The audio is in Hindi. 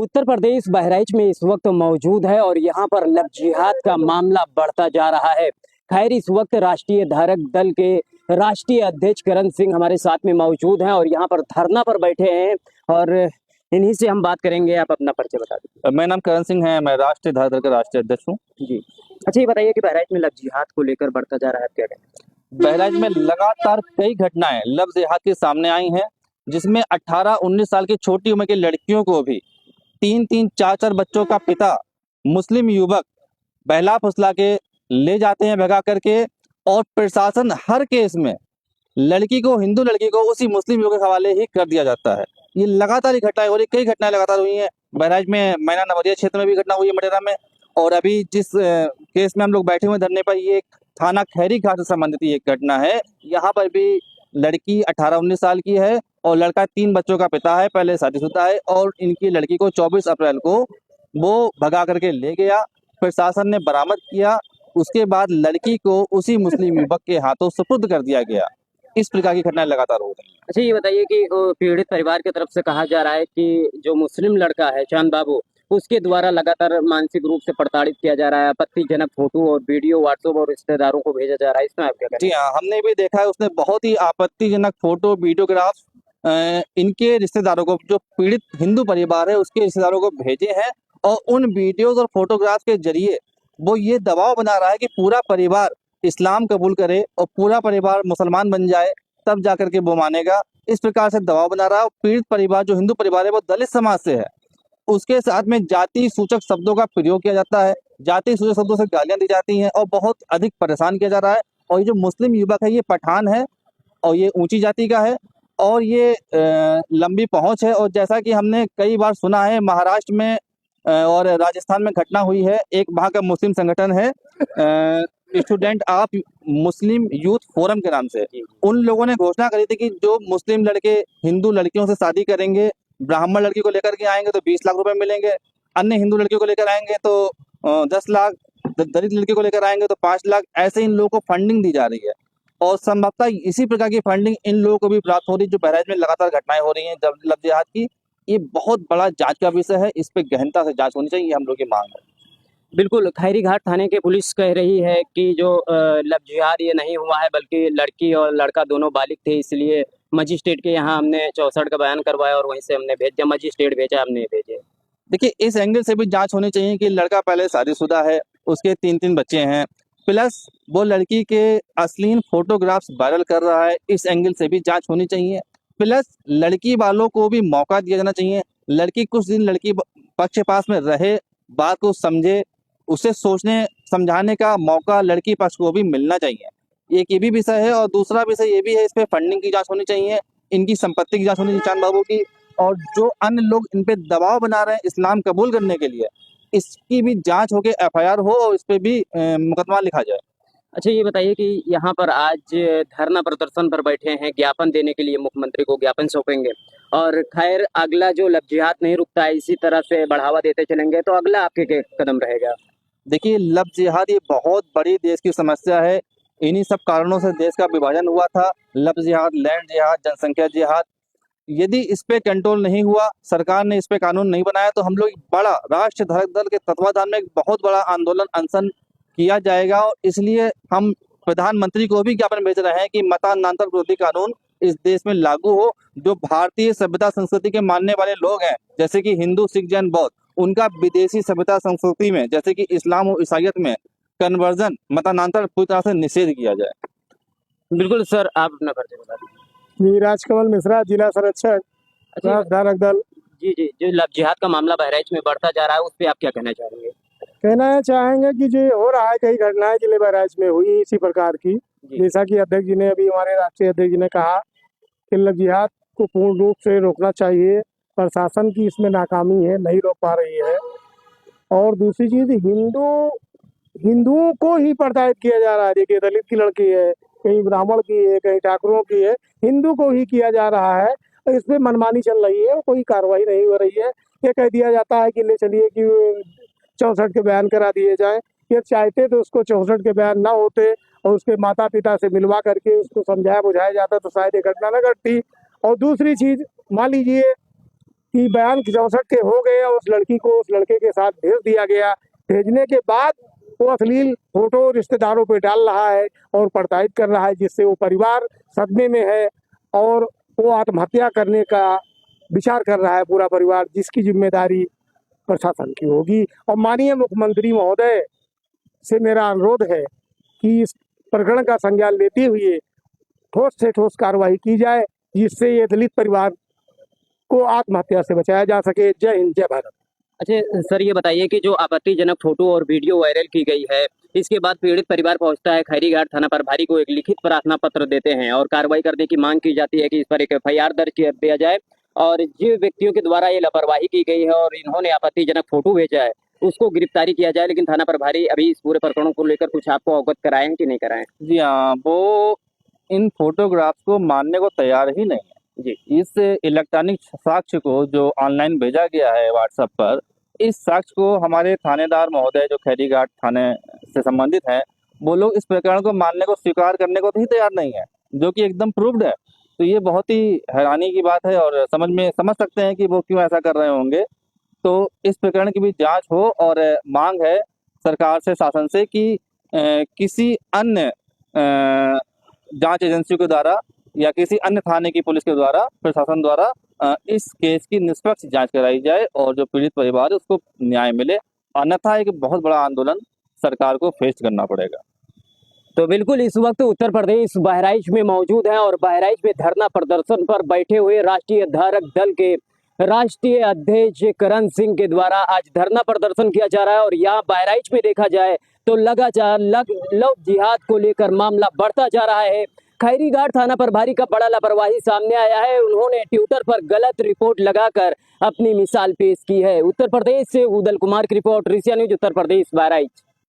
उत्तर प्रदेश बहराइच में इस वक्त मौजूद है और यहाँ पर लव जिहाद का मामला बढ़ता जा रहा है। खैर इस वक्त राष्ट्रीय धारक दल के राष्ट्रीय अध्यक्ष करण सिंह हमारे साथ में मौजूद हैं और यहाँ पर धरना पर बैठे हैं और इन्हीं से हम बात करेंगे। आप अपना परिचय बता दीजिए। मेरा नाम करण सिंह है। मैं राष्ट्रीय धारक दल का राष्ट्रीय अध्यक्ष हूँ। जी, अच्छा ये बताइए कि बहराइच में लव जिहाद को लेकर बढ़ता जा रहा है, क्या कहते हैं? बहराइच में लगातार कई घटनाएं लव जिहाद के सामने आई हैं, जिसमें 18-19 साल की छोटी उम्र की लड़कियों को भी 3-3, 4-4 बच्चों का पिता मुस्लिम युवक बहला फुसला के ले जाते हैं भगा करके, और प्रशासन हर केस में लड़की को, हिंदू लड़की को उसी मुस्लिम युवक के हवाले ही कर दिया जाता है। ये लगातार घटनाएं हो रही, कई घटनाएं लगातार हुई हैं। बहराइच में मैना नवरिया क्षेत्र में भी घटना हुई है, मटेरा में, और अभी जिस केस में हम लोग बैठे हुए धरने पर, ये थाना खैरी घाट से संबंधित ये घटना है। यहाँ पर भी लड़की 18-19 साल की है और लड़का 3 बच्चों का पिता है, पहले शादीशुदा है, और इनकी लड़की को 24 अप्रैल को वो भगा करके ले गया। प्रशासन ने बरामद किया, उसके बाद लड़की को उसी मुस्लिम युवक के हाथों सुपुर्द कर दिया गया। इस प्रकार की घटनाएं लगातार हो रही हैं। अच्छा ये बताइए कि पीड़ित परिवार की तरफ से कहा जा रहा है कि जो मुस्लिम लड़का है चांद बाबू, उसके द्वारा लगातार मानसिक रूप से प्रताड़ित किया जा रहा है, आपत्तिजनक फोटो और वीडियो व्हाट्सएप और रिश्तेदारों को भेजा जा रहा है। इसमें आप क्या कहते हैं? जी हाँ, हमने भी देखा है, उसने बहुत ही आपत्तिजनक फोटो वीडियोग्राफ इनके रिश्तेदारों को, जो पीड़ित हिंदू परिवार है उसके रिश्तेदारों को भेजे हैं, और उन वीडियोज और फोटोग्राफ के जरिए वो ये दबाव बना रहा है कि पूरा परिवार इस्लाम कबूल करे और पूरा परिवार मुसलमान बन जाए, तब जाकर के वो मानेगा। इस प्रकार से दबाव बना रहा है। पीड़ित परिवार, जो हिंदू परिवार है, वो दलित समाज से है, उसके साथ में जाति सूचक शब्दों का प्रयोग किया जाता है, जाति सूचक शब्दों से गालियां दी जाती हैं और बहुत अधिक परेशान किया जा रहा है। और ये जो मुस्लिम युवक है, ये पठान है और ये ऊंची जाति का है और ये लंबी पहुंच है। और जैसा कि हमने कई बार सुना है, महाराष्ट्र में और राजस्थान में घटना हुई है। एक वहाँ का मुस्लिम संगठन है student of Muslim youth forum के नाम से, उन लोगों ने घोषणा करी थी कि जो मुस्लिम लड़के हिंदू लड़कियों से शादी करेंगे, ब्राह्मण लड़की को लेकर के आएंगे तो 20 लाख रुपए मिलेंगे, अन्य हिंदू लड़कियों को लेकर आएंगे तो 10 लाख, दलित लड़की को लेकर आएंगे तो 5 लाख, ऐसे इन लोगों को फंडिंग दी जा रही है। और संभवतः इसी प्रकार की फंडिंग इन लोगों को भी प्राप्त हो रही है। जो बहराइच में लगातार घटनाएं हो रही हैं लव जिहाद की, ये बहुत बड़ा जांच का विषय है। इस पे गहनता से जांच होनी चाहिए, ये हम लोग की मांग है। बिल्कुल, खैरी घाट थाने की पुलिस कह रही है कि जो लव जिहाद ये नहीं हुआ है, बल्कि लड़की और लड़का दोनों बालिग थे, इसलिए मजिस्ट्रेट के यहाँ हमने 64 का बयान करवाया और वहीं से हमने भेज दिया। मजिस्ट्रेट भेजा, हमने भेजे। देखिए, इस एंगल से भी जांच होनी चाहिए कि लड़का पहले शादीशुदा है, उसके 3-3 बच्चे हैं, प्लस वो लड़की के अश्लील फोटोग्राफ्स वायरल कर रहा है। इस एंगल से भी जांच होनी चाहिए। प्लस लड़की वालों को भी मौका दिया जाना चाहिए। लड़की कुछ दिन लड़की पक्ष के पास में रहे, बात को समझे, उसे सोचने समझाने का मौका लड़की पक्ष को भी मिलना चाहिए। एक ये भी विषय है, और दूसरा विषय ये भी है, इस पे फंडिंग की जांच होनी चाहिए, इनकी संपत्ति की जांच होनी चाहिए चांद बाबू की, और जो अन्य लोग इन पे दबाव बना रहे हैं इस्लाम कबूल करने के लिए, इसकी भी जांच होके एफआईआर हो और इस पे भी मुकदमा लिखा जाए। अच्छा ये बताइए कि यहाँ पर आज धरना प्रदर्शन पर बैठे हैं, ज्ञापन देने के लिए मुख्यमंत्री को ज्ञापन सौंपेंगे और खैर अगला जो लव जिहाद नहीं रुकता है, इसी तरह से बढ़ावा देते चलेंगे, तो अगला आपके क्या कदम रहेगा? देखिए, लव जिहाद ये बहुत बड़ी देश की समस्या है। इन्हीं सब कारणों से देश का विभाजन हुआ था। लव जिहाद, लैंड जिहाद, जनसंख्या जिहाद। यदि इस पे कंट्रोल नहीं हुआ, सरकार ने इस पे कानून नहीं बनाया, तो हम लोग बड़ा राष्ट्रीय धारक दल के तत्वाधान में एक बहुत बड़ा आंदोलन, अनशन किया जाएगा। और इसलिए हम प्रधानमंत्री को भी ज्ञापन भेज रहे हैं कि मतांतर विरोधी कानून इस देश में लागू हो। जो भारतीय सभ्यता संस्कृति के मानने वाले लोग हैं, जैसे कि हिंदू, सिख, जैन, बौद्ध, उनका विदेशी सभ्यता संस्कृति में, जैसे कि इस्लाम और ईसाइयत में कन्वर्जन, मतांतर पूरी तरह से निषेध किया जाए। बिल्कुल सर, आप अपना परिचय बता दीजिए। जी, राजकमल मिश्रा, जिला संरक्षक, अच्छा धारक दल। जी जी, जो लव जिहाद का मामला बहराइच में बढ़ता जा रहा है, उस पर आप क्या कहना चाहेंगे? कहना चाहेंगे कि जो हो रहा है, कई घटनाएं जिले बहराइच में हुई इसी प्रकार की, जैसा कि अध्यक्ष जी ने, अभी हमारे राष्ट्रीय अध्यक्ष जी ने कहा कि लव जिहाद को पूर्ण रूप से रोकना चाहिए। प्रशासन की इसमें नाकामी है, नहीं रोक पा रही है। और दूसरी चीज, हिंदुओं को ही प्रताड़ित किया जा रहा है। देखिए, दलित की लड़की है, कहीं ब्राह्मण की है, कहीं ठाकुरों की है, हिंदू को ही किया जा रहा है। इस पे मनमानी चल रही है, कोई कार्रवाई नहीं हो रही है। ये कह दिया जाता है कि ले चलिए कि 64 के बयान करा दिए जाएं। ये चाहते तो उसको 64 के बयान ना होते और उसके माता पिता से मिलवा करके उसको समझाया बुझाया जाता तो शायद ये घटना न घटती। और दूसरी चीज, मान लीजिए कि बयान 64 के हो गए और उस लड़की को उस लड़के के साथ भेज दिया गया। भेजने के बाद वो अश्लील फोटो रिश्तेदारों पे डाल रहा है और प्रताड़ित कर रहा है, जिससे वो परिवार सदमे में है और वो आत्महत्या करने का विचार कर रहा है पूरा परिवार, जिसकी जिम्मेदारी प्रशासन की होगी। और माननीय मुख्यमंत्री महोदय से मेरा अनुरोध है कि इस प्रकरण का संज्ञान लेते हुए ठोस से ठोस कार्रवाई की जाए, जिससे ये दलित परिवार को आत्महत्या से बचाया जा सके। जय हिंद, जय भारत। अच्छा सर, ये बताइए कि जो आपत्तिजनक फोटो और वीडियो वायरल की गई है, इसके बाद पीड़ित परिवार पहुंचता है खैरीघाट थाना प्रभारी को, एक लिखित प्रार्थना पत्र देते हैं और कार्रवाई करने की मांग की जाती है कि इस पर एक एफआईआर दर्ज कर दिया जाए और जिन व्यक्तियों के द्वारा ये लापरवाही की गई है और इन्होंने आपत्तिजनक फोटो भेजा है उसको गिरफ्तारी किया जाए। लेकिन थाना प्रभारी अभी इस पूरे प्रकरणों को लेकर कुछ आपको अवगत कराए हैं कि नहीं कराए? जी हाँ, वो इन फोटोग्राफ्स को मानने को तैयार ही नहीं है जी। इस इलेक्ट्रॉनिक साक्ष्य को जो ऑनलाइन भेजा गया है व्हाट्सएप पर, इस साक्ष्य को हमारे थानेदार महोदय जो खैरीघाट थाने से संबंधित हैं, वो लोग इस प्रकरण को मानने को स्वीकार करने को ही तैयार नहीं है, जो कि एकदम प्रूव्ड है। तो ये बहुत ही हैरानी की बात है और समझ सकते हैं कि वो क्यों ऐसा कर रहे होंगे। तो इस प्रकरण की भी जांच हो और मांग है सरकार से, शासन से कि किसी अन्य जांच एजेंसी के द्वारा या किसी अन्य थाने की पुलिस के द्वारा, प्रशासन द्वारा इस केस की निष्पक्ष जांच कराई जाए और जो पीड़ित परिवार है उसको न्याय मिले, अन्यथा एक बहुत बड़ा आंदोलन सरकार को फेस करना पड़ेगा। तो बिल्कुल इस वक्त उत्तर प्रदेश बहराइच में मौजूद हैं और बहराइच में धरना प्रदर्शन पर बैठे हुए राष्ट्रीय धारक दल के राष्ट्रीय अध्यक्ष करण सिंह के द्वारा आज धरना प्रदर्शन किया जा रहा है। और यहाँ बहराइच में देखा जाए तो लगातार लव जिहाद को लेकर मामला बढ़ता जा रहा है। खैरीघाट थाना प्रभारी का बड़ा लापरवाही सामने आया है। उन्होंने ट्विटर पर गलत रिपोर्ट लगाकर अपनी मिसाल पेश की है। उत्तर प्रदेश से उदल कुमार की रिपोर्ट, ऋषिया न्यूज, उत्तर प्रदेश, बहराइच।